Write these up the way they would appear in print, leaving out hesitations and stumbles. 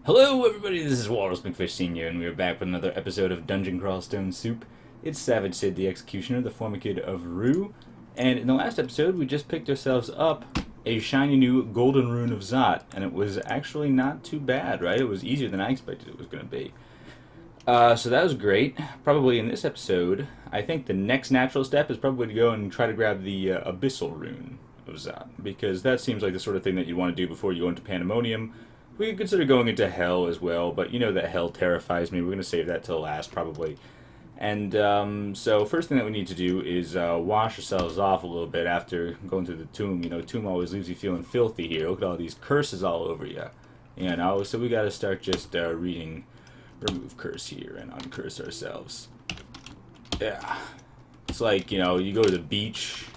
Hello, everybody. This is Walrus McFish Senior, and we are back with another episode of Dungeon Crawl Stone Soup. It's Savage Sid, the Executioner, the former kid of Rue, and in the last episode, we just picked ourselves up a shiny new Golden Rune of Zot, and it was actually not too bad, right? It was easier than I expected it was going to be. So that was great. Probably in this episode, I think the next natural step is probably to go and try to grab the Abyssal Rune of Zot, because that seems like the sort of thing that you want to do before you go into Pandemonium. We could consider going into Hell as well, but you know that Hell terrifies me. We're going to save that till last, probably. And so first thing that we need to do is wash ourselves off a little bit after going to the tomb. You know, tomb always leaves you feeling filthy here. Look at all these curses all over you. You know, so we got to start just reading remove curse here and uncurse ourselves. Yeah. It's like, you know, you go to the beach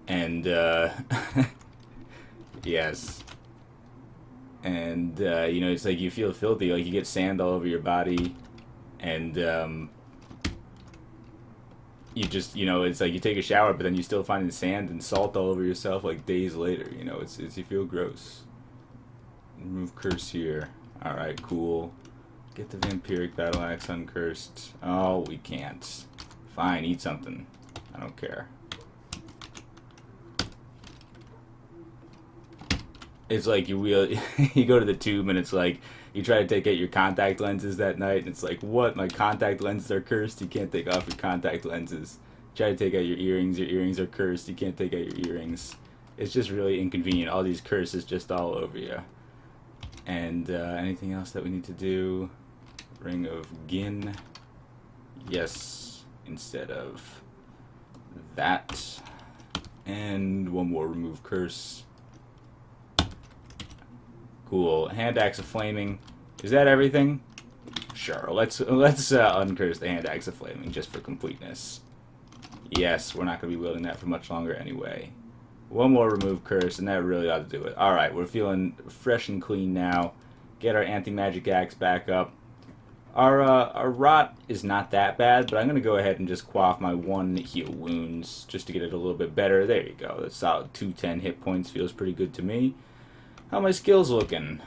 and, yes. And, you know, it's like you feel filthy, like you get sand all over your body, and, you just, you know, it's like you take a shower, but then you still find sand and salt all over yourself, like, days later, you know, it's you feel gross. Remove curse here. Alright, cool. Get the vampiric battle axe uncursed. Oh, we can't. Fine, eat something. I don't care. It's like you go to the tube and it's like you try to take out your contact lenses that night and it's like, what? My contact lenses are cursed. You can't take off your contact lenses. Try to take out your earrings are cursed. You can't take out your earrings. It's just really inconvenient. All these curses just all over you. And anything else that we need to do? Ring of Gin. Yes, instead of that. And one more remove curse. Cool. Hand axe of flaming. Is that everything? Sure. Let's uncurse the hand axe of flaming just for completeness. Yes, we're not going to be wielding that for much longer anyway. One more remove curse, and that really ought to do it. Alright, we're feeling fresh and clean now. Get our anti-magic axe back up. Our rot is not that bad, but I'm going to go ahead and just quaff my one heal wounds just to get it a little bit better. There you go. That's solid 210 hit points. Feels pretty good to me. How are my skills looking?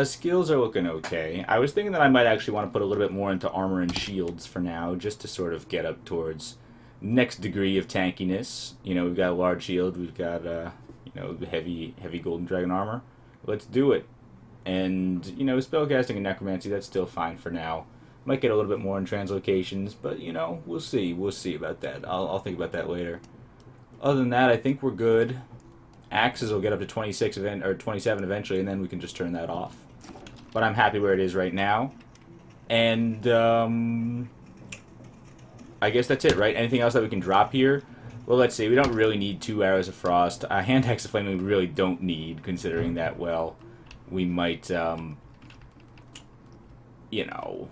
Skills are looking okay. I was thinking that I might actually want to put a little bit more into armor and shields for now, just to sort of get up towards next degree of tankiness. You know, we've got a large shield, we've got, you know, heavy golden dragon armor. Let's do it. And, you know, spellcasting and necromancy, that's still fine for now. Might get a little bit more in translocations, but, you know, we'll see. We'll see about that. I'll think about that later. Other than that, I think we're good. Axes will get up to 26 or 27 eventually, and then we can just turn that off. But I'm happy where it is right now. And I guess that's it, right? Anything else that we can drop here? Well, let's see. We don't really need 2 arrows of frost. Hand axe of flame we really don't need, considering that, well, we might, you know.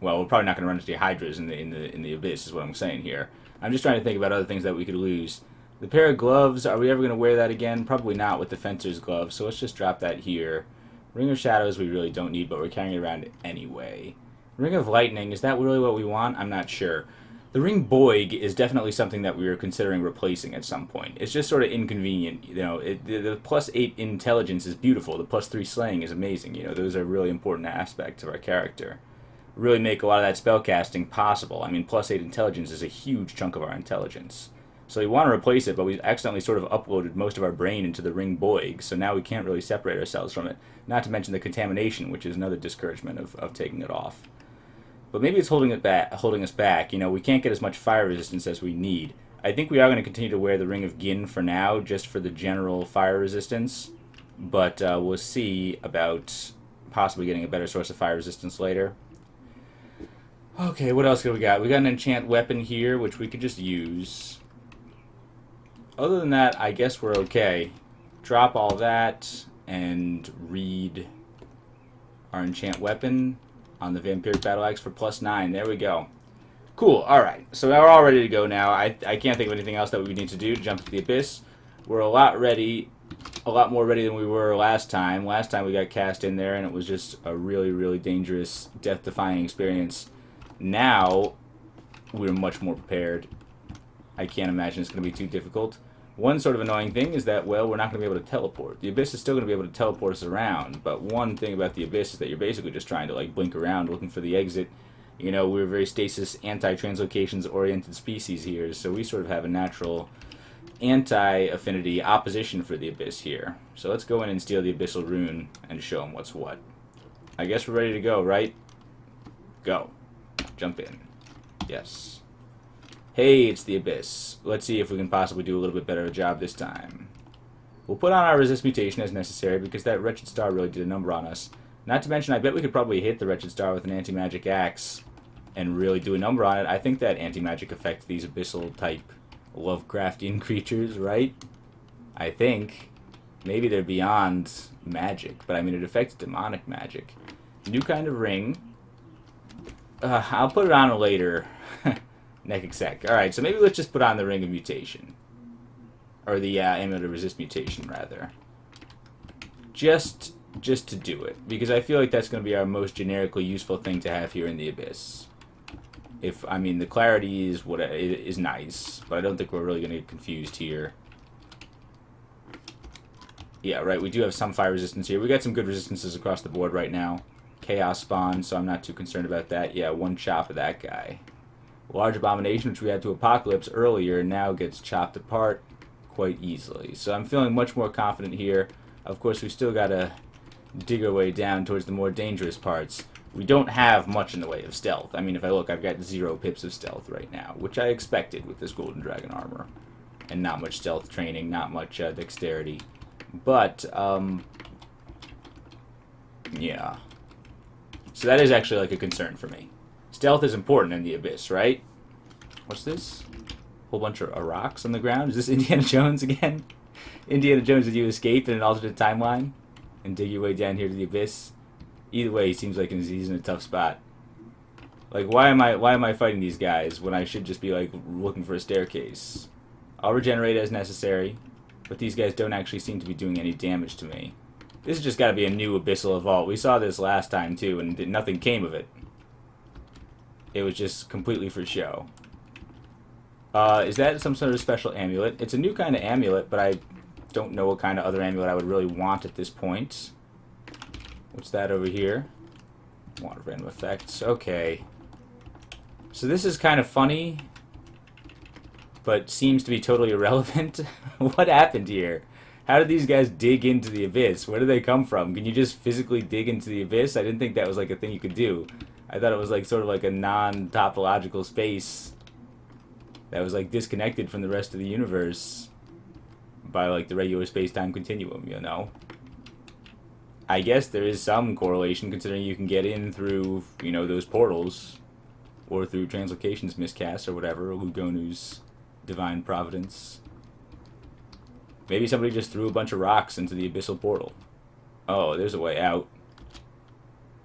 Well, we're probably not going to run into the hydras in the abyss, is what I'm saying here. I'm just trying to think about other things that we could lose. The pair of gloves, are we ever going to wear that again? Probably not with the fencer's gloves, so let's just drop that here. Ring of Shadows we really don't need, but we're carrying it around anyway. Ring of Lightning, is that really what we want? I'm not sure. The Ring Boig is definitely something that we were considering replacing at some point. It's just sort of inconvenient, you know. The plus 8 intelligence is beautiful. The plus 3 slaying is amazing, you know. Those are really important aspects of our character. Really make a lot of that spellcasting possible. I mean, plus 8 intelligence is a huge chunk of our intelligence. So we want to replace it, but we accidentally sort of uploaded most of our brain into the Ring Boig, so now we can't really separate ourselves from it. Not to mention the contamination, which is another discouragement of taking it off. But maybe it's holding us back. You know, we can't get as much fire resistance as we need. I think we are going to continue to wear the Ring of Gin for now, just for the general fire resistance. But we'll see about possibly getting a better source of fire resistance later. Okay, what else do we got? We got an enchant weapon here, which we could just use. Other than that, I guess we're okay. Drop all that and read our enchant weapon on the vampiric battle axe for plus 9. There we go. Cool, alright. So now we're all ready to go now. I can't think of anything else that we need to do to jump into the abyss. We're a lot more ready than we were last time. Last time we got cast in there and it was just a really, really dangerous, death-defying experience. Now, we're much more prepared. I can't imagine it's going to be too difficult. One sort of annoying thing is that, well, we're not going to be able to teleport. The Abyss is still going to be able to teleport us around, but one thing about the Abyss is that you're basically just trying to, like, blink around looking for the exit. You know, we're a very stasis, anti-translocations-oriented species here, so we sort of have a natural anti-affinity opposition for the Abyss here. So let's go in and steal the Abyssal Rune and show them what's what. I guess we're ready to go, right? Go. Jump in. Yes. Hey, it's the Abyss. Let's see if we can possibly do a little bit better a job this time. We'll put on our resist mutation as necessary because that wretched star really did a number on us. Not to mention, I bet we could probably hit the wretched star with an anti-magic axe and really do a number on it. I think that anti-magic affects these abyssal type Lovecraftian creatures, right? I think. Maybe they're beyond magic, but I mean it affects demonic magic. New kind of ring. I'll put it on later. Neck exec. Alright, so maybe let's just put on the Ring of Mutation. Or the Amulet of Resist Mutation, rather. Just to do it. Because I feel like that's going to be our most generically useful thing to have here in the Abyss. I mean, the clarity is nice, but I don't think we're really going to get confused here. Yeah, right, we do have some fire resistance here. We got some good resistances across the board right now. Chaos Spawn, so I'm not too concerned about that. Yeah, one chop of that guy. Large Abomination, which we had to Apocalypse earlier, now gets chopped apart quite easily. So I'm feeling much more confident here. Of course, we still got to dig our way down towards the more dangerous parts. We don't have much in the way of stealth. I mean, if I look, I've got 0 pips of stealth right now, which I expected with this Golden Dragon armor. And not much stealth training, not much dexterity. But, yeah. So that is actually, like, a concern for me. Stealth is important in the Abyss, right? What's this? Whole bunch of rocks on the ground? Is this Indiana Jones again? Indiana Jones, did you escape in an alternate timeline? And dig your way down here to the Abyss? Either way, he seems like he's in a tough spot. Like, why am I fighting these guys when I should just be, like, looking for a staircase? I'll regenerate as necessary, but these guys don't actually seem to be doing any damage to me. This has just got to be a new Abyssal Vault. We saw this last time, too, and nothing came of it. It was just completely for show. Is that some sort of special amulet? It's a new kind of amulet, but I don't know what kind of other amulet I would really want at this point. What's that over here? Want random effects. Okay. So this is kind of funny, but seems to be totally irrelevant. What happened here? How did these guys dig into the Abyss? Where did they come from? Can you just physically dig into the Abyss? I didn't think that was like a thing you could do. I thought it was like sort of like a non-topological space that was like disconnected from the rest of the universe by like the regular space-time continuum, you know? I guess there is some correlation considering you can get in through, you know, those portals or through Translocation's miscast or whatever, Lugonu's divine providence. Maybe somebody just threw a bunch of rocks into the abyssal portal. Oh, there's a way out.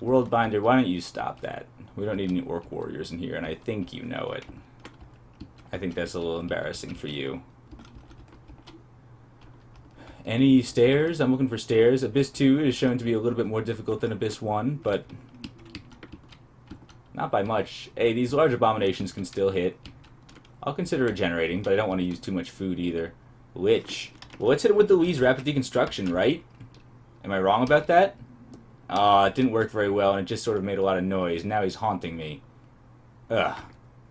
Worldbinder, why don't you stop that? We don't need any orc warriors in here, and I think you know it. I think that's a little embarrassing for you. Any stairs? I'm looking for stairs. Abyss 2 is shown to be a little bit more difficult than Abyss 1, but not by much. Hey, these large abominations can still hit. I'll consider regenerating, but I don't want to use too much food either. Lich. Well, let's hit it with the Lee's Rapid Deconstruction, right? Am I wrong about that? It didn't work very well, and it just sort of made a lot of noise. Now he's haunting me. Ugh.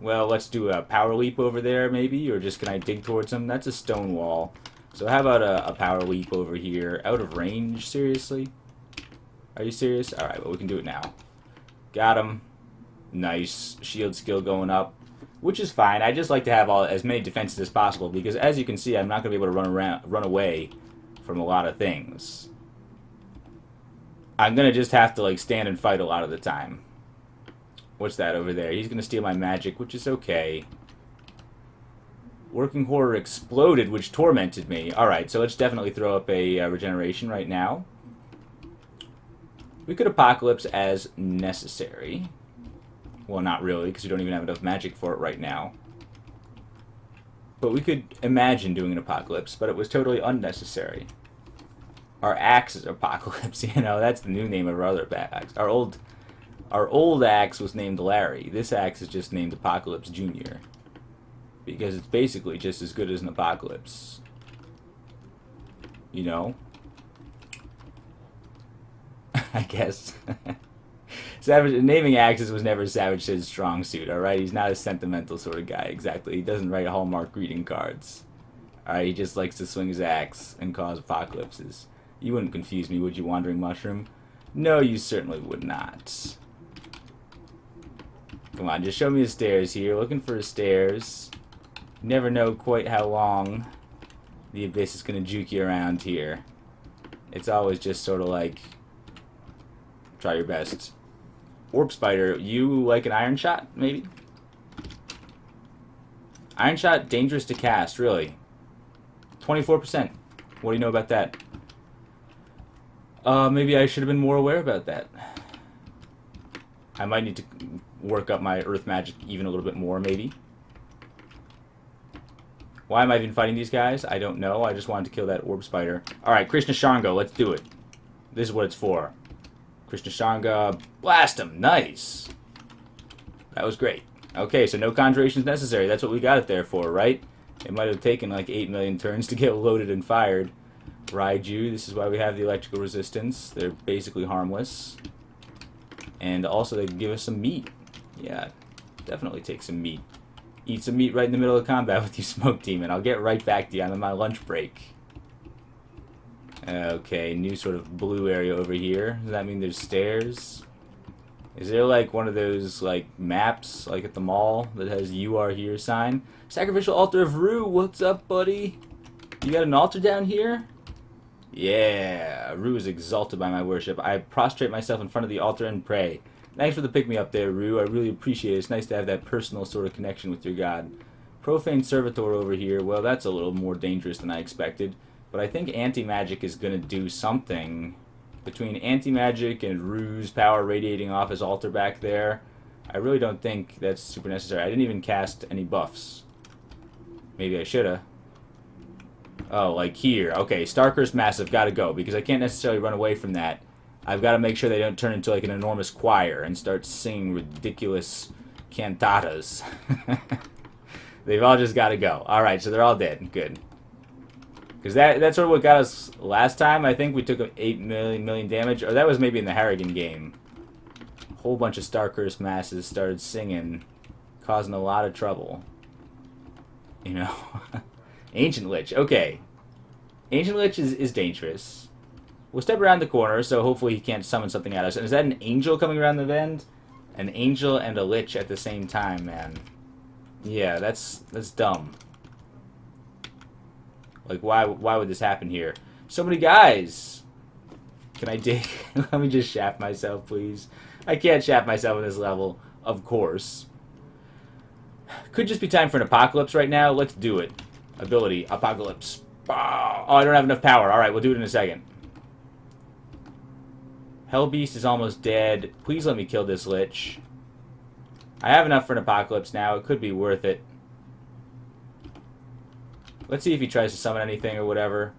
Well, let's do a power leap over there, maybe? Or just can I dig towards him? That's a stone wall. So how about a power leap over here? Out of range? Seriously? Are you serious? Alright, well, we can do it now. Got him. Nice. Shield skill going up. Which is fine. I just like to have as many defenses as possible, because as you can see, I'm not going to be able to run away from a lot of things. I'm going to just have to like stand and fight a lot of the time. What's that over there? He's going to steal my magic, which is okay. Working Horror exploded, which tormented me. Alright, so let's definitely throw up a regeneration right now. We could Apocalypse as necessary. Well, not really, because we don't even have enough magic for it right now. But we could imagine doing an Apocalypse, but it was totally unnecessary. Our axe is Apocalypse, you know, that's the new name of our other axe. Our old axe was named Larry. This axe is just named Apocalypse Jr. Because it's basically just as good as an Apocalypse. you know? I guess. Savage naming axes was never Savage Sid's strong suit, alright? He's not a sentimental sort of guy, exactly. He doesn't write Hallmark greeting cards. Alright, he just likes to swing his axe and cause apocalypses. You wouldn't confuse me, would you, Wandering Mushroom? No, you certainly would not. Come on, just show me the stairs here. Looking for the stairs. You never know quite how long the abyss is going to juke you around here. It's always just sort of like, try your best. Orb Spider, you like an Iron Shot, maybe? Iron Shot, dangerous to cast, really. 24%. What do you know about that? Maybe I should have been more aware about that. I might need to work up my Earth Magic even a little bit more, maybe. Why am I even fighting these guys? I don't know. I just wanted to kill that Orb Spider. Alright, Krishna Shango, let's do it. This is what it's for. Krishna Shanga, blast him. Nice. That was great. Okay, so no conjurations necessary. That's what we got it there for, right? It might have taken like 8 million turns to get loaded and fired. Raiju, this is why we have the electrical resistance. They're basically harmless. And also they give us some meat. Yeah, definitely take some meat. Eat some meat right in the middle of combat with you, Smoke Demon. I'll get right back to you on my lunch break. Okay, new sort of blue area over here. Does that mean there's stairs? Is there like one of those like maps like at the mall that has "You are here" sign? Sacrificial altar of Rue, what's up, buddy? You got an altar down here? Yeah, Rue is exalted by my worship. I prostrate myself in front of the altar and pray. Thanks for the pick-me-up there, Rue. I really appreciate it. It's nice to have that personal sort of connection with your god. Profane Servitor over here. Well, that's a little more dangerous than I expected. But I think anti-magic is going to do something. Between anti-magic and Rue's power radiating off his altar back there, I really don't think that's super necessary. I didn't even cast any buffs. Maybe I shoulda. Oh, like here. Okay, Starcurse Massive, gotta go, because I can't necessarily run away from that. I've got to make sure they don't turn into like an enormous choir and start singing ridiculous cantatas. They've all just got to go. Alright, so they're all dead. Good. Because that's sort of what got us last time. I think we took 8 million damage. Or that was maybe in the Harrigan game. A whole bunch of Starcurse masses started singing, causing a lot of trouble. You know? Ancient Lich. Okay. Ancient Lich is dangerous. We'll step around the corner, so hopefully he can't summon something at us. And is that an angel coming around the bend? An angel and a lich at the same time, man. Yeah, that's dumb. Like, why would this happen here? So many guys! Can I dig? Let me just shaft myself, please. I can't shaft myself on this level, of course. Could just be time for an apocalypse right now. Let's do it. Ability, apocalypse. Oh, I don't have enough power. Alright, we'll do it in a second. Hellbeast is almost dead. Please let me kill this lich. I have enough for an apocalypse now. It could be worth it. Let's see if he tries to summon anything or whatever.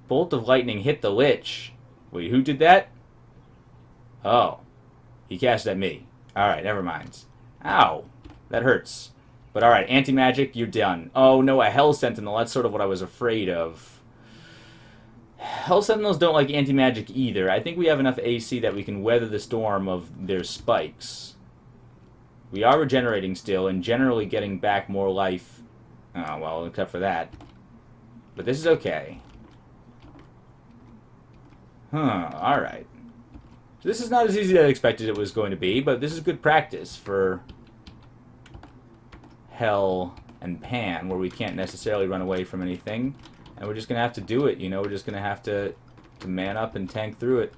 Bolt of lightning hit the lich. Wait, who did that? Oh. He cast at me. Alright, never mind. Ow. That hurts. But alright, anti-magic, you're done. Oh no, a Hell Sentinel. That's sort of what I was afraid of. Hell Sentinels don't like anti-magic either. I think we have enough AC that we can weather the storm of their spikes. We are regenerating still and generally getting back more life. Oh, well, except for that. But this is okay. Huh, alright. So this is not as easy as I expected it was going to be, but this is good practice for Hell and Pan, where we can't necessarily run away from anything. And we're just going to have to do it, you know? We're just going to have to man up and tank through it.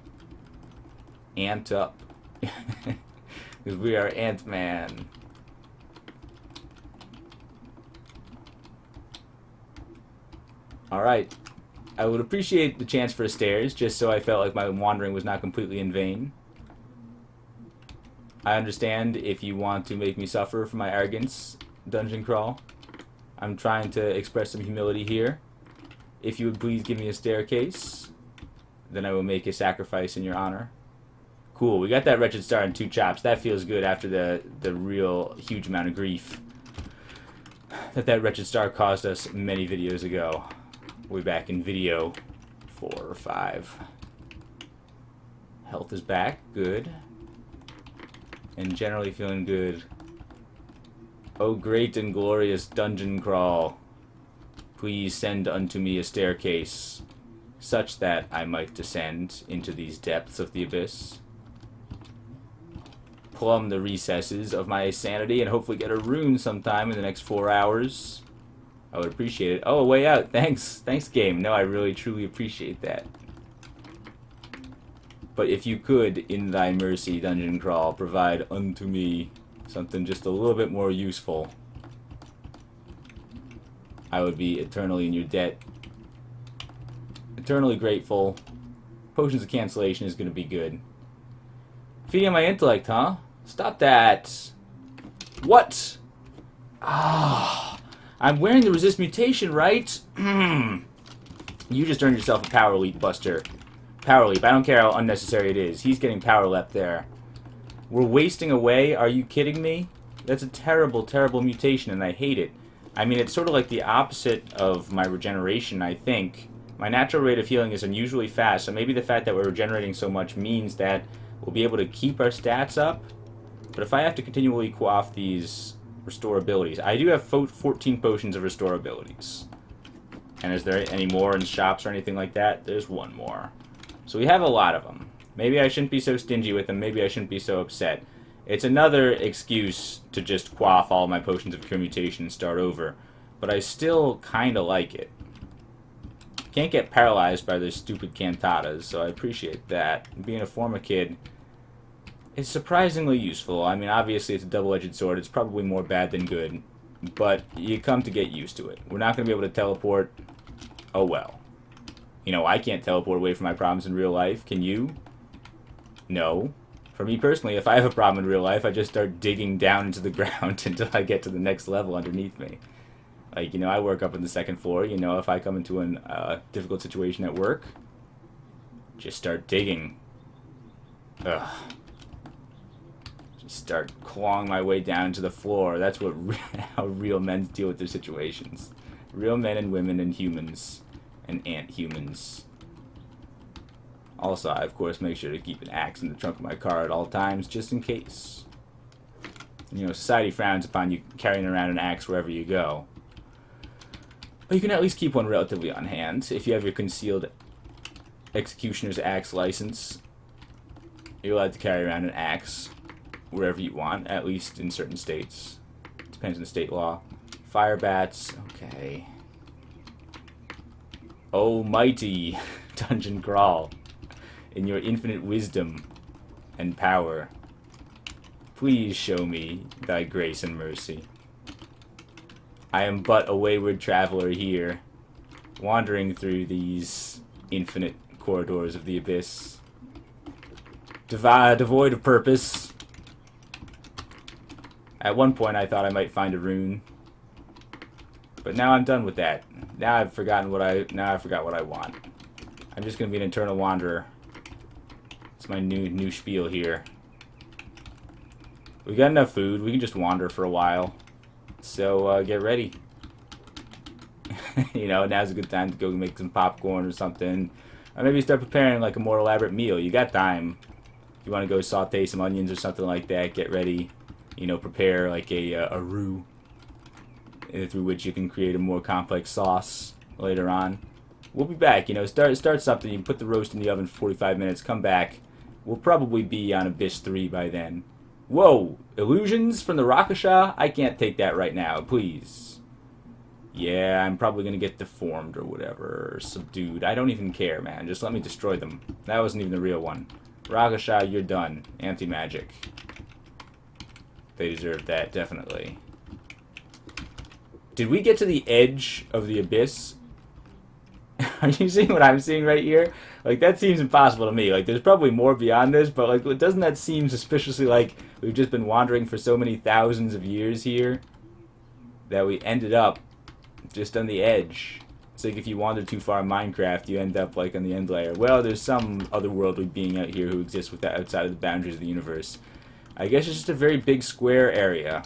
Ant up. Because we are Ant-Man. Alright. I would appreciate the chance for stairs, just so I felt like my wandering was not completely in vain. I understand if you want to make me suffer for my arrogance, Dungeon Crawl. I'm trying to express some humility here. If you would please give me a staircase, then I will make a sacrifice in your honor. Cool, we got that Wretched Star in 2 chops. That feels good after the real huge amount of grief that Wretched Star caused us many videos ago. Way back in video 4 or 5. Health is back. Good. And generally feeling good. O great and glorious dungeon crawl, please send unto me a staircase, such that I might descend into these depths of the abyss, plumb the recesses of my sanity, and hopefully get a rune sometime in the next 4 hours. I would appreciate it. Oh, a way out. Thanks. Thanks, game. No, I really, truly appreciate that. But if you could, in thy mercy, dungeon crawl, provide unto me something just a little bit more useful, I would be eternally in your debt. Eternally grateful. Potions of cancellation is going to be good. Feeding my intellect, huh? Stop that. What? Ah, I'm wearing the resist mutation, right? You just earned yourself a power leap, Buster. Power leap. I don't care how unnecessary it is. He's getting power leap there. We're wasting away? Are you kidding me? That's a terrible, terrible mutation, and I hate it. I mean, it's sort of like the opposite of my regeneration, I think. My natural rate of healing is unusually fast, so maybe the fact that we're regenerating so much means that we'll be able to keep our stats up. But if I have to continually quaff these restore abilities, I do have 14 potions of restore abilities. And is there any more in shops or anything like that? There's one more. So we have a lot of them. Maybe I shouldn't be so stingy with them. Maybe I shouldn't be so upset. It's another excuse to just quaff all my potions of cure mutation and start over. But I still kind of like it. Can't get paralyzed by those stupid cantatas, so I appreciate that. Being a former kid is surprisingly useful. I mean, obviously it's a double-edged sword. It's probably more bad than good. But you come to get used to it. We're not going to be able to teleport. Oh well. You know, I can't teleport away from my problems in real life. Can you? No. For me personally, if I have a problem in real life, I just start digging down into the ground until I get to the next level underneath me. Like, you know, I work up on the 2nd floor. You know, if I come into a difficult situation at work, just start digging. Ugh. Just start clawing my way down to the floor. That's what how real men deal with their situations. Real men and women and humans and ant humans. Also, I, of course, make sure to keep an axe in the trunk of my car at all times, just in case. You know, society frowns upon you carrying around an axe wherever you go. But you can at least keep one relatively on hand. If you have your concealed executioner's axe license, you're allowed to carry around an axe wherever you want, at least in certain states. Depends on the state law. Fire bats, okay. Almighty dungeon crawl. In your infinite wisdom and power, please show me thy grace and mercy. I am but a wayward traveler here, wandering through these infinite corridors of the abyss, devoid of purpose. At one point I thought I might find a rune, but now I'm done with that. Now I forgot what I want. I'm just gonna be an eternal wanderer. It's my new spiel here. We got enough food. We can just wander for a while. So get ready. You know, now's a good time to go make some popcorn or something. Or maybe start preparing like a more elaborate meal. You got time. If you want to go saute some onions or something like that, get ready. You know, prepare like a roux through which you can create a more complex sauce later on. We'll be back. You know, start something. You can put the roast in the oven for 45 minutes. Come back. We'll probably be on Abyss 3 by then. Whoa! Illusions from the Rakasha? I can't take that right now, please. Yeah, I'm probably gonna get deformed or whatever, or subdued. I don't even care, man. Just let me destroy them. That wasn't even the real one. Rakasha, you're done. Anti-magic. They deserve that, definitely. Did we get to the edge of the abyss? Are you seeing what I'm seeing right here? Like, that seems impossible to me. Like, there's probably more beyond this, but, like, doesn't that seem suspiciously like we've just been wandering for so many thousands of years here that we ended up just on the edge? It's like if you wander too far in Minecraft, you end up, like, on the end layer. Well, there's some otherworldly being out here who exists outside of the boundaries of the universe. I guess it's just a very big square area,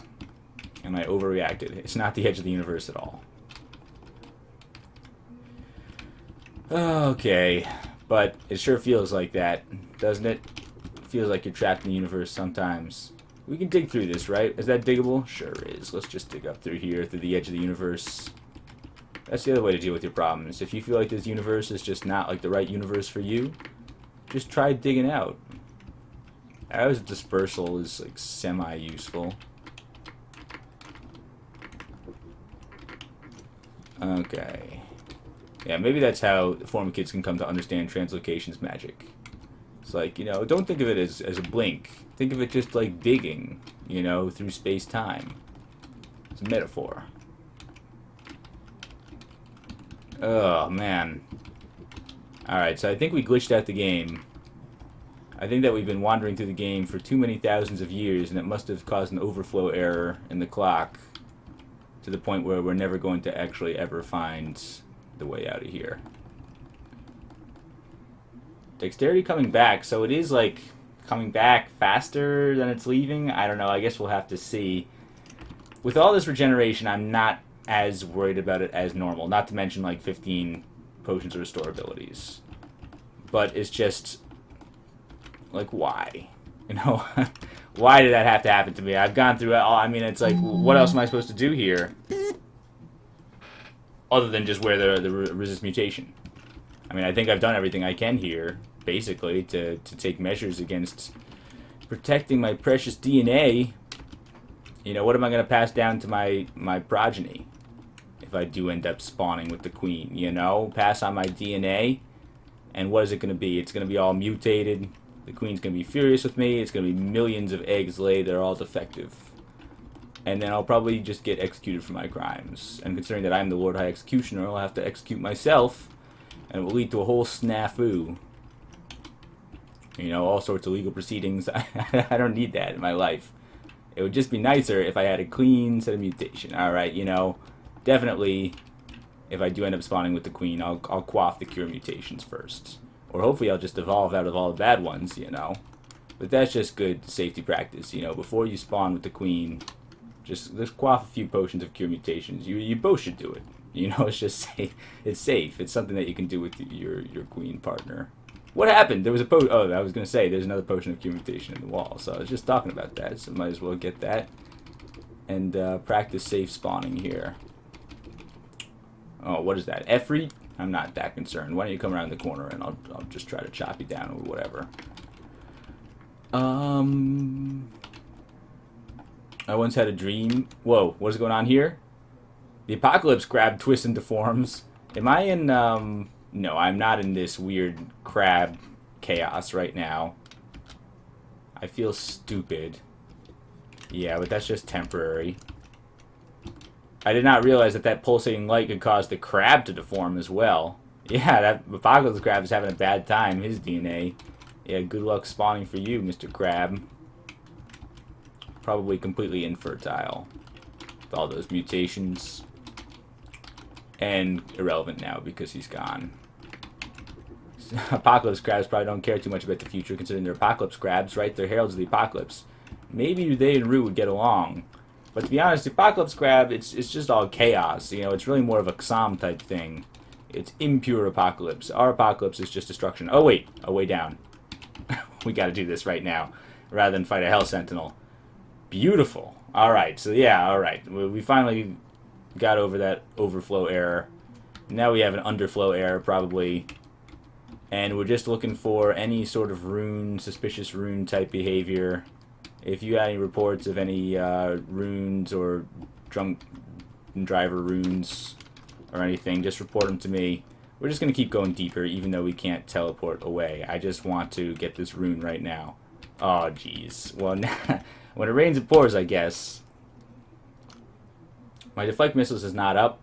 and I overreacted. It's not the edge of the universe at all. Okay, but it sure feels like that, doesn't it? Feels like you're trapped in the universe sometimes. We can dig through this, right? Is that diggable? Sure is. Let's just dig up through here, through the edge of the universe. That's the other way to deal with your problems. If you feel like this universe is just not like the right universe for you, just try digging out. As dispersal is like semi-useful. Okay. Yeah, maybe that's how the former kids can come to understand translocation's magic. It's like, you know, don't think of it as a blink. Think of it just like digging, you know, through space-time. It's a metaphor. Oh, man. Alright, so I think we glitched out the game. I think that we've been wandering through the game for too many thousands of years, and it must have caused an overflow error in the clock to the point where we're never going to actually ever find the way out of here. Dexterity coming back, so it is like coming back faster than it's leaving. I don't know, I guess we'll have to see. With all this regeneration, I'm not as worried about it as normal. Not to mention like 15 potions of restore abilities. But it's just like, why? You know, why did that have to happen to me? I've gone through it all. I mean, it's like, what else am I supposed to do here? Other than just wear the resist mutation. I mean, I think I've done everything I can here, basically, to take measures against protecting my precious DNA. You know, what am I going to pass down to my progeny if I do end up spawning with the queen, you know? Pass on my DNA, and what is it going to be? It's going to be all mutated. The queen's going to be furious with me. It's going to be millions of eggs laid. They're all defective. And then I'll probably just get executed for my crimes. And considering that I'm the Lord High Executioner, I'll have to execute myself, and it will lead to a whole snafu. You know, all sorts of legal proceedings. I don't need that in my life. It would just be nicer if I had a clean set of mutation. Alright, you know, definitely, if I do end up spawning with the queen, I'll quaff the cure mutations first. Or hopefully I'll just evolve out of all the bad ones, you know. But that's just good safety practice, you know. Before you spawn with the queen, just quaff a few potions of cure mutations. You both should do it. You know, it's just safe. It's safe. It's something that you can do with your queen partner. What happened? There was a potion. Oh, I was going to say, there's another potion of cure mutation in the wall. So I was just talking about that, so might as well get that. And practice safe spawning here. Oh, what is that? Efreet? I'm not that concerned. Why don't you come around the corner and I'll just try to chop you down or whatever. I once had a dream. Whoa, what is going on here? The apocalypse crab twists into forms. Am I in, no, I'm not in this weird crab chaos right now. I feel stupid. Yeah, but that's just temporary. I did not realize that pulsating light could cause the crab to deform as well. Yeah, that apocalypse crab is having a bad time. His DNA. Yeah, good luck spawning for you, Mr. Crab. Probably completely infertile. With all those mutations. And irrelevant now because he's gone. Apocalypse crabs probably don't care too much about the future considering they're apocalypse crabs, right? They're heralds of the apocalypse. Maybe they and Rue would get along. But to be honest, the apocalypse crab, it's just all chaos. You know, it's really more of a Xom type thing. It's impure apocalypse. Our apocalypse is just destruction. Oh, wait. Oh, way down. We gotta do this right now. Rather than fight a Hell Sentinel. Beautiful. Alright, so yeah, alright. We finally got over that overflow error. Now we have an underflow error, probably. And we're just looking for any sort of rune, suspicious rune type behavior. If you got any reports of any runes or drunk driver runes or anything, just report them to me. We're just going to keep going deeper, even though we can't teleport away. I just want to get this rune right now. Oh, jeez. Well, when it rains, it pours, I guess. My deflect missiles is not up.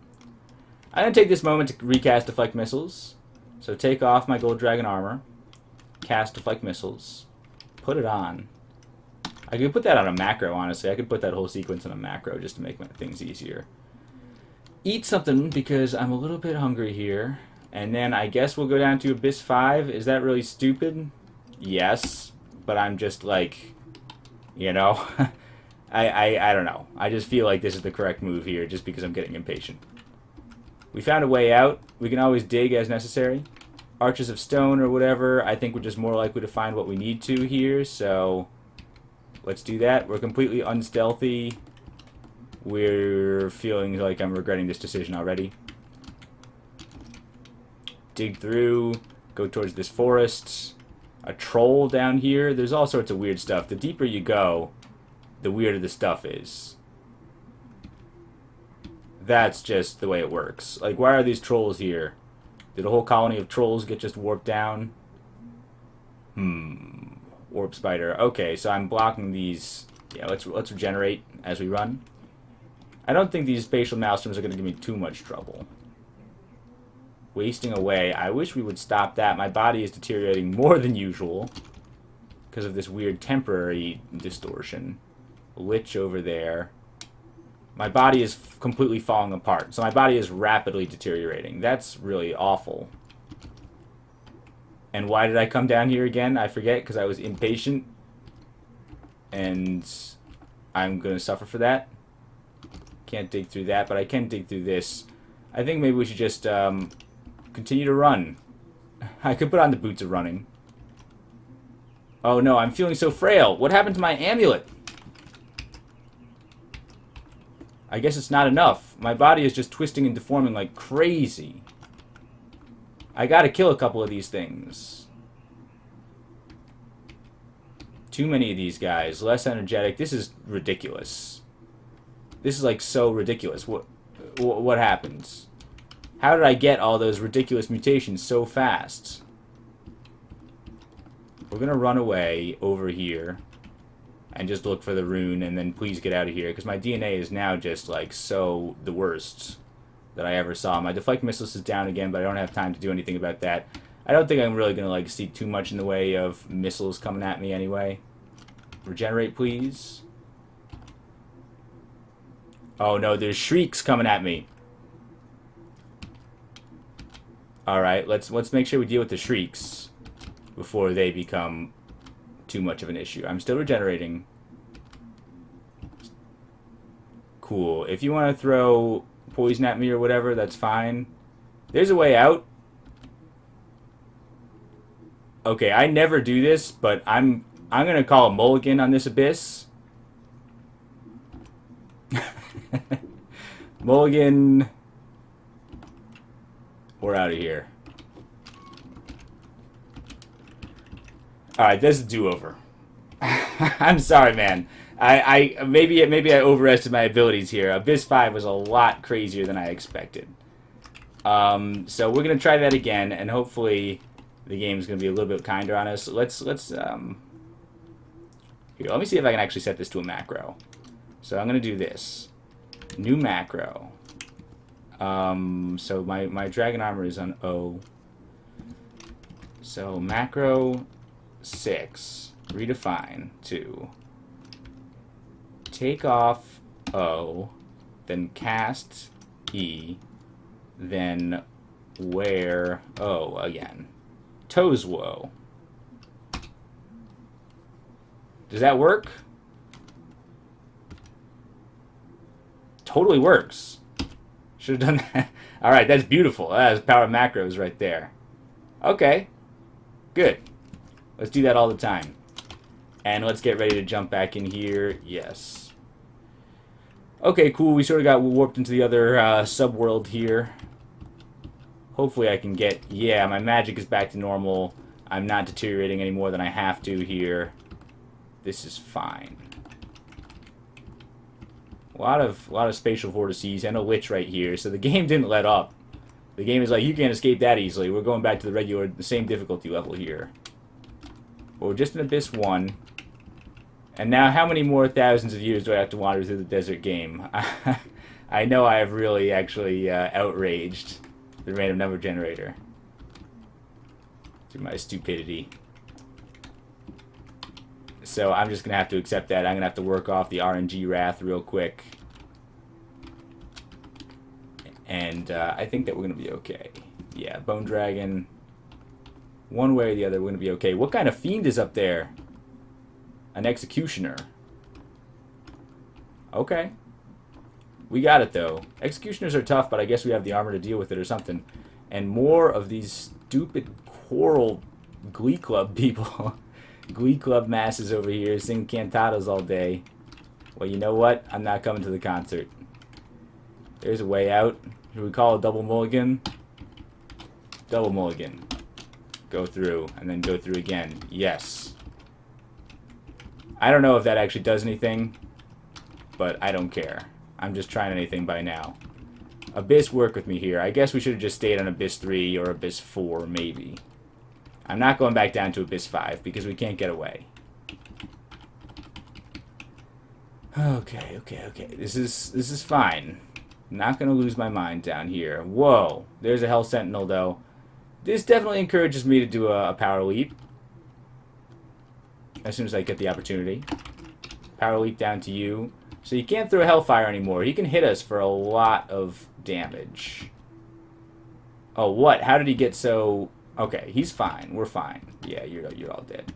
I'm going to take this moment to recast deflect missiles. So take off my gold dragon armor. Cast deflect missiles. Put it on. I could put that on a macro, honestly. I could put that whole sequence on a macro just to make things easier. Eat something, because I'm a little bit hungry here. And then I guess we'll go down to Abyss 5. Is that really stupid? Yes. But I'm just like, you know, I don't know. I just feel like this is the correct move here just because I'm getting impatient. We found a way out. We can always dig as necessary. arches of stone or whatever, I think we're just more likely to find what we need to here, so let's do that. We're completely unstealthy. We're feeling like I'm regretting this decision already. Dig through, go towards this forest. A troll down here. There's all sorts of weird stuff. The deeper you go, the weirder the stuff is. That's just the way it works. Like, why are these trolls here? Did a whole colony of trolls get just warped down? Warp spider. Okay, so I'm blocking these. Yeah, let's regenerate as we run. I don't think these spatial maelstroms are going to give me too much trouble. Wasting away. I wish we would stop that. My body is deteriorating more than usual because of this weird temporary distortion. Lich over there. My body is completely falling apart. So my body is rapidly deteriorating. That's really awful. And why did I come down here again? I forget, because I was impatient. And I'm going to suffer for that. Can't dig through that, but I can dig through this. I think maybe we should just continue to run. I could put on the boots of running. Oh no, I'm feeling so frail. What happened to my amulet? I guess it's not enough. My body is just twisting and deforming like crazy. I gotta kill a couple of these things. Too many of these guys. Less energetic. This is ridiculous. This is like so ridiculous. What happens? How did I get all those ridiculous mutations so fast? We're gonna run away over here and just look for the rune, and then please get out of here, because my DNA is now just like so the worst that I ever saw. My deflect missiles is down again, but I don't have time to do anything about that. I don't think I'm really gonna like see too much in the way of missiles coming at me anyway. Regenerate, please. Oh no, there's shrieks coming at me. Alright, let's make sure we deal with the shrieks before they become too much of an issue. I'm still regenerating. Cool. If you want to throw poison at me or whatever, that's fine. There's a way out. Okay, I never do this, but I'm gonna call a mulligan on this abyss. Mulligan. We're out of here. Alright, this is do-over. I'm sorry, man. Maybe I overestimated my abilities here. Abyss 5 was a lot crazier than I expected. So we're gonna try that again, and hopefully the game's gonna be a little bit kinder on us. Here, let me see if I can actually set this to a macro. So I'm gonna do this. New macro. So my dragon armor is on O. So macro 6, redefine to take off O, then cast E, then wear O again. Toes woe. Does that work? Totally works. Should have done that. Alright, that's beautiful. That's power macros right there. Okay. Good. Let's do that all the time. And let's get ready to jump back in here. Yes. Okay, cool. We sort of got warped into the other subworld here. Hopefully I can get... Yeah, my magic is back to normal. I'm not deteriorating any more than I have to here. This is fine. A lot of spatial vortices and a lich right here, so the game didn't let up. The game is like, you can't escape that easily. We're going back to the same difficulty level here. But we're just in Abyss 1. And now how many more thousands of years do I have to wander through the desert game? I know I have really actually outraged the random number generator through my stupidity. So I'm just going to have to accept that. I'm going to have to work off the RNG wrath real quick. And I think that we're going to be okay. Yeah, Bone Dragon. One way or the other, we're going to be okay. What kind of fiend is up there? An Executioner. Okay. We got it, though. Executioners are tough, but I guess we have the armor to deal with it or something. And more of these stupid poor old Glee Club people. Glee Club masses over here sing cantatas all day. Well, you know what? I'm not coming to the concert. There's a way out. Should we call a double mulligan? Double mulligan. Go through, and then go through again. Yes. I don't know if that actually does anything, but I don't care. I'm just trying anything by now. Abyss, work with me here. I guess we should have just stayed on Abyss 3 or Abyss 4, maybe. I'm not going back down to Abyss 5 because we can't get away. Okay. This is fine. Not going to lose my mind down here. Whoa. There's a Hell Sentinel, though. This definitely encourages me to do a power leap. As soon as I get the opportunity. Power leap down to you. So you can't throw Hellfire anymore. He can hit us for a lot of damage. Oh, what? How did he get so... Okay, he's fine. We're fine. Yeah, you're all dead.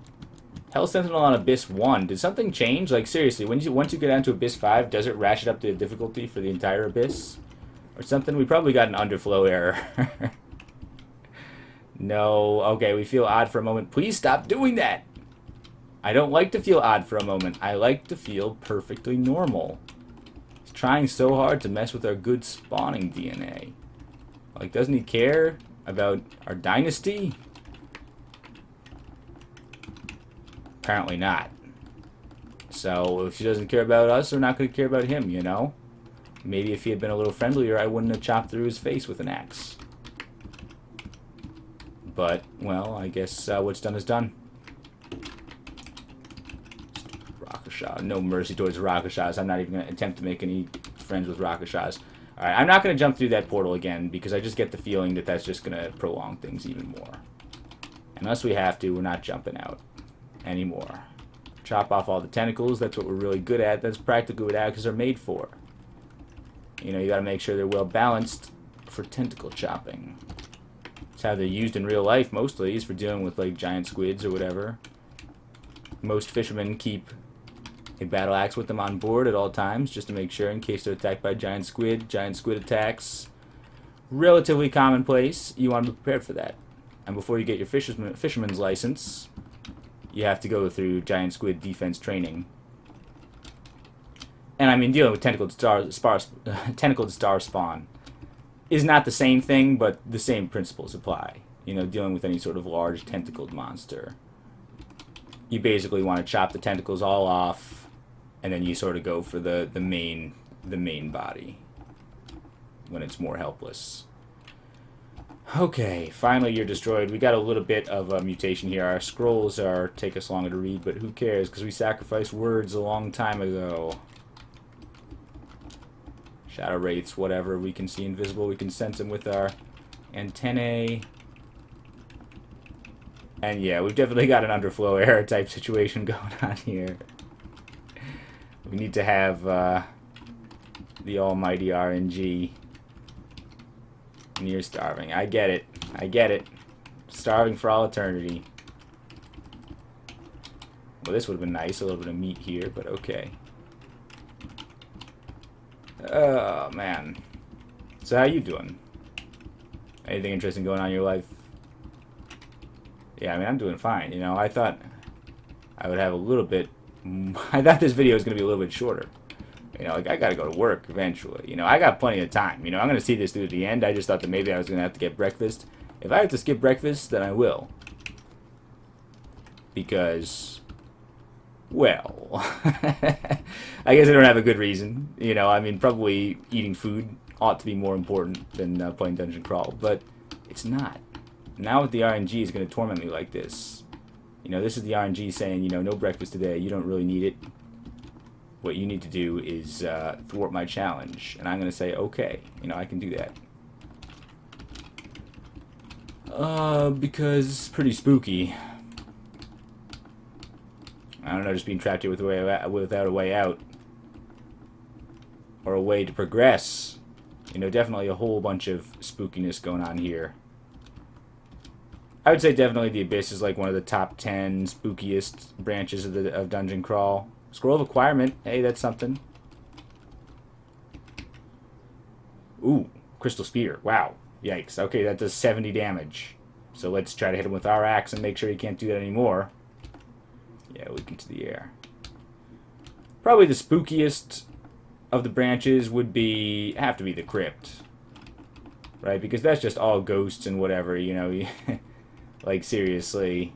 Hell Sentinel on Abyss 1. Did something change? Like, seriously, once you get down to Abyss 5, does it ratchet up the difficulty for the entire Abyss? Or something? We probably got an underflow error. No. Okay, we feel odd for a moment. Please stop doing that! I don't like to feel odd for a moment. I like to feel perfectly normal. He's trying so hard to mess with our good spawning DNA. Like, doesn't he care about our dynasty? Apparently not. So, if he doesn't care about us, we're not going to care about him, you know? Maybe if he had been a little friendlier, I wouldn't have chopped through his face with an axe. But, well, I guess what's done is done. Rakashas. No mercy towards Rakashas. I'm not even going to attempt to make any friends with Rakashas. Alright, I'm not going to jump through that portal again, because I just get the feeling that that's just going to prolong things even more. Unless we have to, we're not jumping out anymore. Chop off all the tentacles. That's what we're really good at. That's practically what axes are made for. You know, you got to make sure they're well balanced for tentacle chopping. That's how they're used in real life mostly, is for dealing with like giant squids or whatever. Most fishermen keep a battle axe with them on board at all times, just to make sure in case they're attacked by giant squid. Giant squid attacks, relatively commonplace. You want to be prepared for that. And before you get your fisherman's license, you have to go through giant squid defense training. And I mean, dealing with tentacled star spawn is not the same thing, but the same principles apply. You know, dealing with any sort of large tentacled monster. You basically want to chop the tentacles all off, and then you sort of go for the main body when it's more helpless. Okay, finally you're destroyed. We got a little bit of a mutation here. Our scrolls take us longer to read, but who cares? Because we sacrificed words a long time ago. Shadow wraiths, whatever. We can see invisible. We can sense them with our antennae. And yeah, we've definitely got an underflow error type situation going on here. We need to have the almighty RNG. And you're starving. I get it. I get it. Starving for all eternity. Well, this would have been nice. A little bit of meat here, but okay. Oh, man. So how you doing? Anything interesting going on in your life? Yeah, I mean, I'm doing fine. You know, I thought I would have a little bit... I thought this video was going to be a little bit shorter. You know, like, I got to go to work eventually. You know, I got plenty of time. You know, I'm going to see this through to the end. I just thought that maybe I was going to have to get breakfast. If I have to skip breakfast, then I will. Because, well, I guess I don't have a good reason. You know, I mean, probably eating food ought to be more important than playing Dungeon Crawl. But it's not. Now with the RNG is going to torment me like this. You know, this is the RNG saying, you know, no breakfast today. You don't really need it. What you need to do is thwart my challenge. And I'm going to say, okay, you know, I can do that. Because it's pretty spooky. I don't know, just being trapped here without a way out. Or a way to progress. You know, definitely a whole bunch of spookiness going on here. I would say definitely the Abyss is like one of the top 10 spookiest branches of Dungeon Crawl. Scroll of Acquirement. Hey, that's something. Ooh, Crystal Spear. Wow. Yikes. Okay, that does 70 damage. So let's try to hit him with our axe and make sure he can't do that anymore. Yeah, weak into the air. Probably the spookiest of the branches would have to be the crypt. Right? Because that's just all ghosts and whatever, you know. Like, seriously.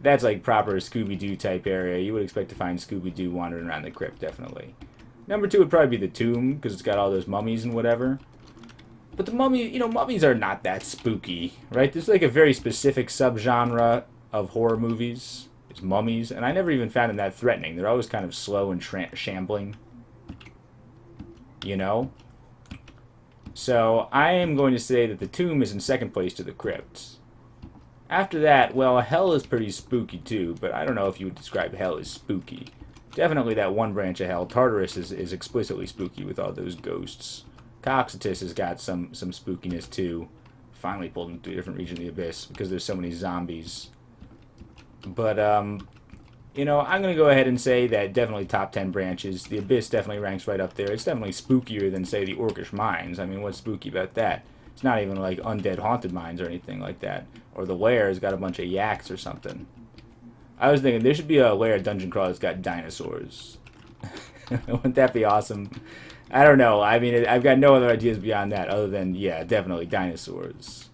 That's like proper Scooby-Doo type area. You would expect to find Scooby-Doo wandering around the crypt, definitely. Number 2 would probably be the tomb, because it's got all those mummies and whatever. But the mummy, you know, mummies are not that spooky, right? There's like a very specific subgenre of horror movies. It's mummies, and I never even found them that threatening. They're always kind of slow and shambling. You know? So, I am going to say that the tomb is in second place to the crypt. After that, well, hell is pretty spooky too, but I don't know if you would describe hell as spooky. Definitely that one branch of hell. Tartarus is explicitly spooky with all those ghosts. Coxetus has got some spookiness too. Finally pulled into a different region of the Abyss because there's so many zombies. But, you know, I'm going to go ahead and say that definitely top 10 branches. The Abyss definitely ranks right up there. It's definitely spookier than, say, the Orcish Mines. I mean, what's spooky about that? It's not even like undead haunted mines or anything like that. Or the lair has got a bunch of yaks or something. I was thinking there should be a lair dungeon crawl that's got dinosaurs. Wouldn't that be awesome? I don't know. I mean, I've got no other ideas beyond that other than, yeah, definitely dinosaurs.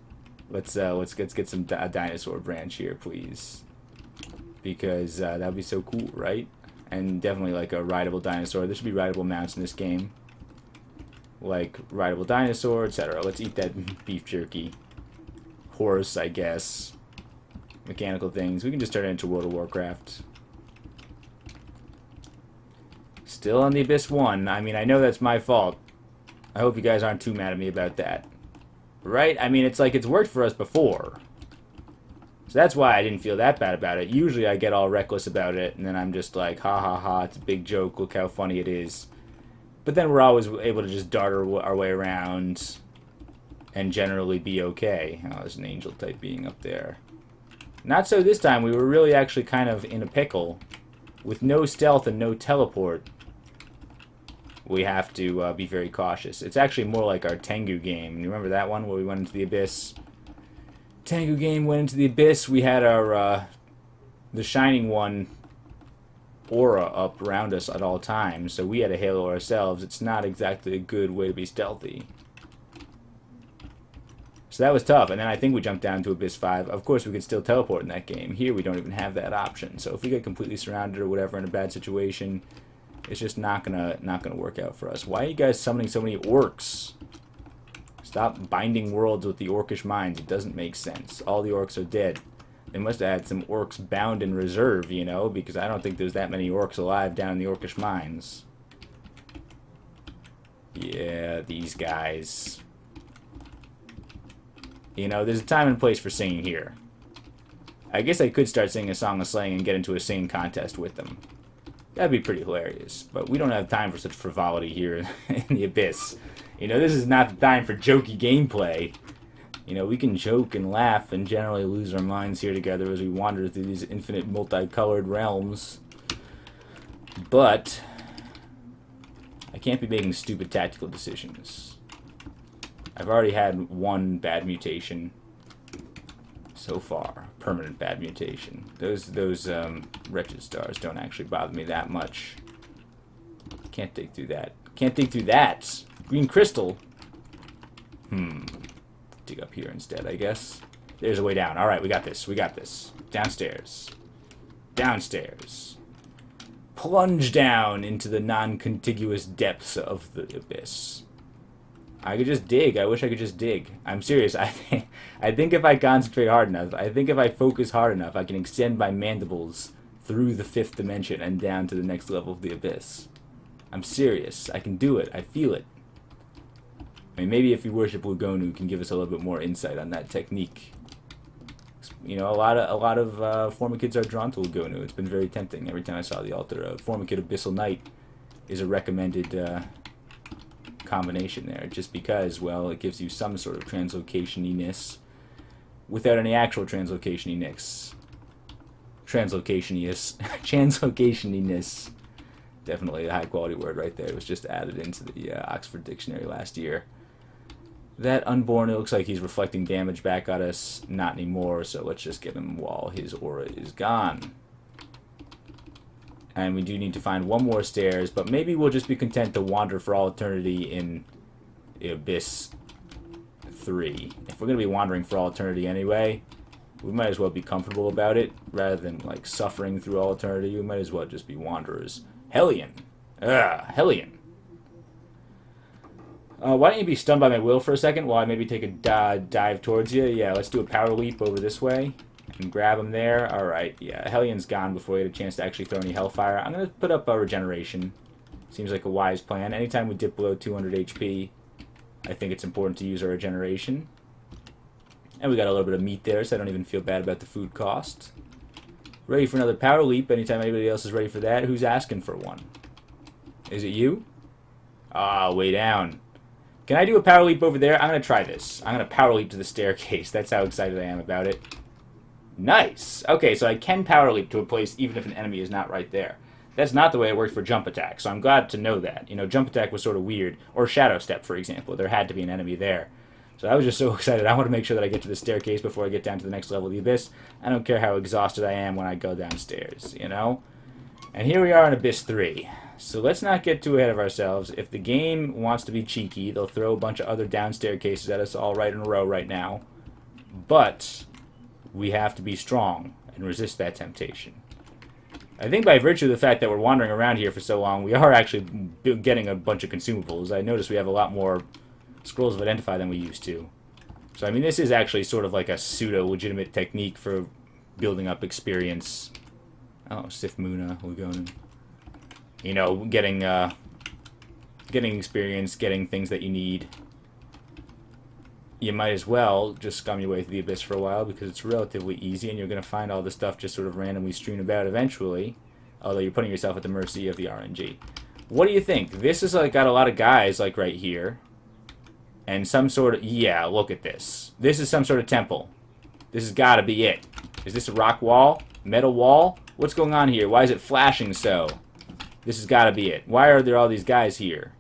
Let's get some dinosaur branch here, please. Because that would be so cool, right? And definitely like a rideable dinosaur. There should be rideable mounts in this game. Like rideable dinosaur, etc. Let's eat that beef jerky. Horse, I guess. Mechanical things. We can just turn it into World of Warcraft. Still on the Abyss 1. I mean, I know that's my fault. I hope you guys aren't too mad at me about that. Right? I mean, it's like it's worked for us before. So that's why I didn't feel that bad about it. Usually I get all reckless about it, and then I'm just like, ha ha ha, it's a big joke, look how funny it is. But then we're always able to just dart our way around and generally be okay. Oh, there's an angel type being up there. Not so this time. We were really actually kind of in a pickle. With no stealth and no teleport, we have to be very cautious. It's actually more like our Tengu game. You remember that one where we went into the Abyss? Tengu game went into the Abyss. We had our the Shining One aura up around us at all times, so we had a halo ourselves. It's not exactly a good way to be stealthy. So that was tough, and then I think we jumped down to Abyss 5. Of course, we could still teleport in that game. Here, we don't even have that option. So if we get completely surrounded or whatever in a bad situation, it's just not gonna work out for us. Why are you guys summoning so many orcs? Stop binding worlds with the Orcish mines. It doesn't make sense. All the orcs are dead. They must have had some orcs bound in reserve, you know, because I don't think there's that many orcs alive down in the Orcish mines. Yeah, these guys. You know, there's a time and place for singing here. I guess I could start singing a song of slang and get into a singing contest with them. That'd be pretty hilarious. But we don't have time for such frivolity here in the Abyss. You know, this is not the time for jokey gameplay. You know, we can joke and laugh and generally lose our minds here together as we wander through these infinite multicolored realms. But I can't be making stupid tactical decisions. I've already had one bad mutation so far. Permanent bad mutation. Those wretched stars don't actually bother me that much. Can't dig through that. Can't dig through that! Green crystal! Dig up here instead, I guess. There's a way down. Alright, we got this. We got this. Downstairs. Downstairs. Plunge down into the non-contiguous depths of the Abyss. I could just dig. I wish I could just dig. I'm serious. I think if I concentrate hard enough, I think if I focus hard enough, I can extend my mandibles through the 5th dimension and down to the next level of the Abyss. I'm serious. I can do it. I feel it. I mean, maybe if you worship Lugonu, can give us a little bit more insight on that technique. You know, a lot of Forma kids are drawn to Lugonu. It's been very tempting every time I saw the altar. Forma Kid Abyssal Knight is a recommended combination there, just because, well, it gives you some sort of translocation-iness without any actual translocation-iness. Translocation-iness. Definitely a high-quality word right there. It was just added into the Oxford Dictionary last year. That Unborn, it looks like he's reflecting damage back at us. Not anymore, so let's just get him while his aura is gone. And we do need to find one more stairs, but maybe we'll just be content to wander for all eternity in Abyss 3. If we're going to be wandering for all eternity anyway, we might as well be comfortable about it, rather than, like, suffering through all eternity. We might as well just be wanderers. Hellion! Hellion. Why don't you be stunned by my will for a second while I maybe take a dive towards you? Yeah, let's do a power leap over this way and grab him there. Alright, yeah, Hellion's gone before we had a chance to actually throw any Hellfire. I'm going to put up a regeneration. Seems like a wise plan. Anytime we dip below 200 HP, I think it's important to use our regeneration. And we got a little bit of meat there, so I don't even feel bad about the food cost. Ready for another power leap anytime anybody else is ready for that. Who's asking for one? Is it you? Ah, way down. Can I do a power leap over there? I'm going to try this. I'm going to power leap to the staircase. That's how excited I am about it. Nice. Okay, so I can power leap to a place even if an enemy is not right there. That's not the way it worked for jump attack, so I'm glad to know that. You know, jump attack was sort of weird. Or shadow step, for example. There had to be an enemy there. So I was just so excited. I want to make sure that I get to the staircase before I get down to the next level of the Abyss. I don't care how exhausted I am when I go downstairs, you know? And here we are in Abyss 3. So let's not get too ahead of ourselves. If the game wants to be cheeky, they'll throw a bunch of other down staircases at us all right in a row right now. But we have to be strong and resist that temptation. I think by virtue of the fact that we're wandering around here for so long, we are actually getting a bunch of consumables. I notice we have a lot more scrolls of Identify than we used to. So, I mean, this is actually sort of like a pseudo-legitimate technique for building up experience. Oh, Sif Muna, we're going... You know, getting experience, getting things that you need. You might as well just scum your way through the Abyss for a while because it's relatively easy and you're going to find all this stuff just sort of randomly strewn about eventually. Although you're putting yourself at the mercy of the RNG. What do you think? This is like got a lot of guys like right here. And some sort of... Yeah, look at this. This is some sort of temple. This has got to be it. Is this a rock wall? Metal wall? What's going on here? Why is it flashing so? This has got to be it. Why are there all these guys here?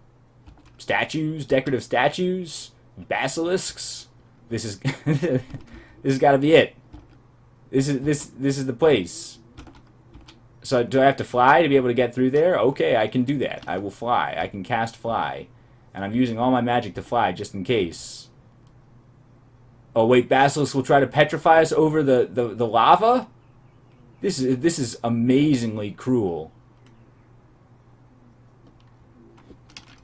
Statues? Decorative statues? Basilisks? This is... this has got to be it. This is the place. So do I have to fly to be able to get through there? Okay, I can do that. I will fly. I can cast fly. And I'm using all my magic to fly just in case. Oh wait, Basilisk will try to petrify us over the lava? This is amazingly cruel.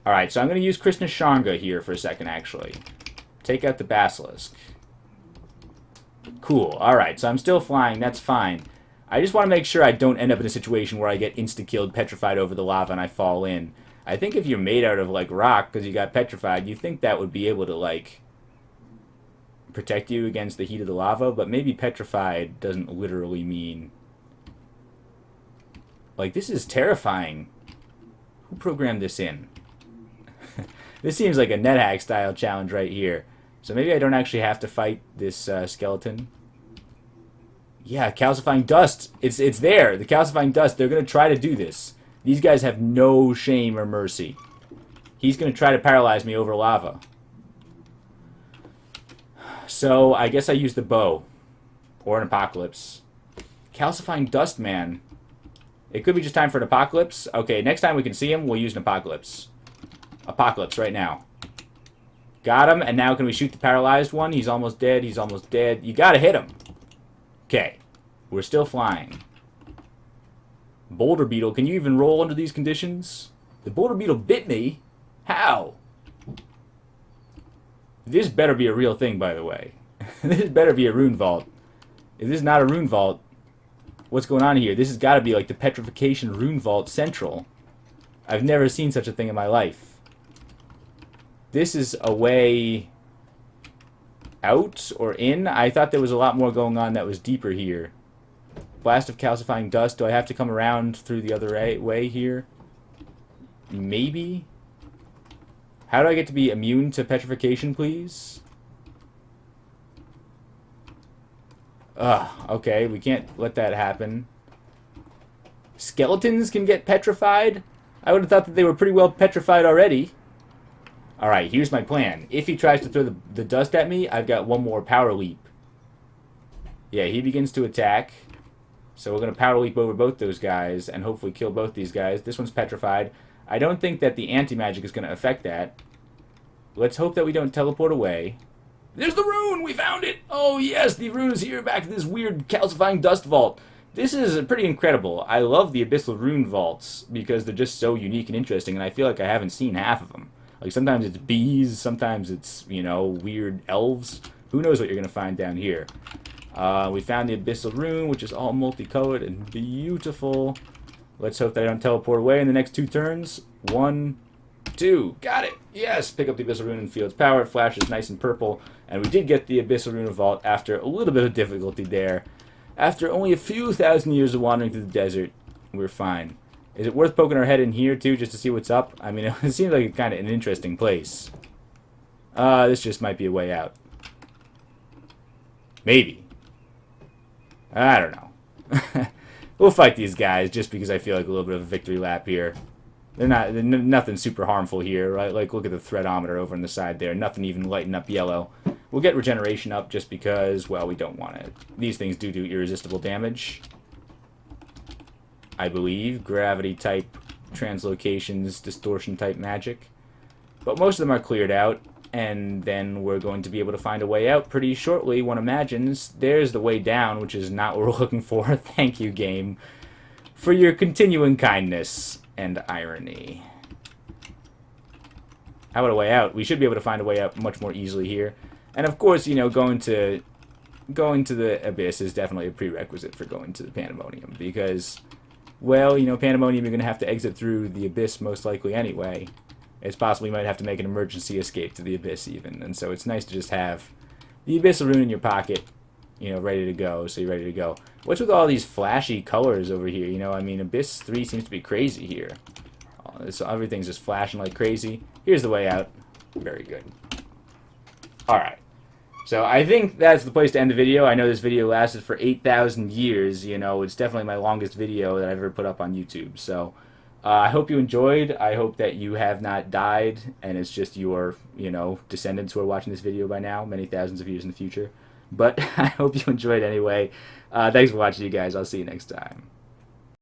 Alright, so I'm going to use Krishna Shanga here for a second, actually. Take out the Basilisk. Cool. Alright, so I'm still flying. That's fine. I just want to make sure I don't end up in a situation where I get insta-killed, petrified over the lava, and I fall in. I think if you're made out of, like, rock because you got petrified, you think that would be able to, like, protect you against the heat of the lava, but maybe petrified doesn't literally mean... Like, this is terrifying. Who programmed this in? This seems like a NetHack style challenge right here. So maybe I don't actually have to fight this skeleton. Yeah, calcifying dust. It's there. The calcifying dust. They're going to try to do this. These guys have no shame or mercy. He's going to try to paralyze me over lava. So I guess I use the bow. Or an apocalypse. Calcifying dust, man. It could be just time for an apocalypse. Okay, next time we can see him, we'll use an apocalypse. Apocalypse right now. Got him, and now can we shoot the paralyzed one? He's almost dead, he's almost dead. You gotta hit him. Okay. We're still flying. Boulder beetle, can you even roll under these conditions? The boulder beetle bit me? How? This better be a real thing, by the way. This better be a rune vault. If this is not a rune vault, what's going on here? This has got to be like the Petrification Rune Vault Central. I've never seen such a thing in my life. This is a way out or in? I thought there was a lot more going on that was deeper here. Blast of calcifying dust. Do I have to come around through the other way here? Maybe? How do I get to be immune to petrification, please? Ugh, okay, we can't let that happen. Skeletons can get petrified? I would have thought that they were pretty well petrified already. Alright, here's my plan. If he tries to throw the dust at me, I've got one more power leap. Yeah, he begins to attack. So we're going to power leap over both those guys and hopefully kill both these guys. This one's petrified. I don't think that the anti-magic is going to affect that. Let's hope that we don't teleport away. There's the rune! We found it! Oh yes, the rune is here back in this weird calcifying dust vault. This is pretty incredible. I love the abyssal rune vaults because they're just so unique and interesting, and I feel like I haven't seen half of them. Like sometimes it's bees, sometimes it's, you know, weird elves. Who knows what you're going to find down here. We found the abyssal rune, which is all multicolored and beautiful. Let's hope that I don't teleport away in the next 2 turns. 1, 2. Got it! Yes! Pick up the abyssal rune and field's power. It flashes nice and purple. And we did get the abyssal rune vault after a little bit of difficulty there. After only a few thousand years of wandering through the desert, we're fine. Is it worth poking our head in here, too, just to see what's up? I mean, it seems like kind of an interesting place. This just might be a way out. Maybe. I don't know. We'll fight these guys just because I feel like a little bit of a victory lap here. They're nothing super harmful here, right? Like, look at the threadometer over on the side there. Nothing even lighting up yellow. We'll get regeneration up just because, well, we don't want it. These things do irresistible damage. I believe. Gravity-type translocations, distortion-type magic. But most of them are cleared out. And then we're going to be able to find a way out pretty shortly, one imagines. There's the way down, which is not what we're looking for. Thank you, game, for your continuing kindness and irony. How about a way out? We should be able to find a way out much more easily here. And of course, you know, going to the Abyss is definitely a prerequisite for going to the Pandemonium. Because, well, you know, Pandemonium, you're going to have to exit through the Abyss most likely anyway. It's possible you might have to make an emergency escape to the Abyss even. And so it's nice to just have the Abyssal rune in your pocket, you know, ready to go. So you're ready to go. What's with all these flashy colors over here? You know, I mean, Abyss 3 seems to be crazy here. So everything's just flashing like crazy. Here's the way out. Very good. Alright. So I think that's the place to end the video. I know this video lasted for 8,000 years. You know, it's definitely my longest video that I've ever put up on YouTube. So I hope you enjoyed. I hope that you have not died, and it's just your, you know, descendants who are watching this video by now, many thousands of years in the future. But I hope you enjoyed anyway. Thanks for watching, you guys. I'll see you next time.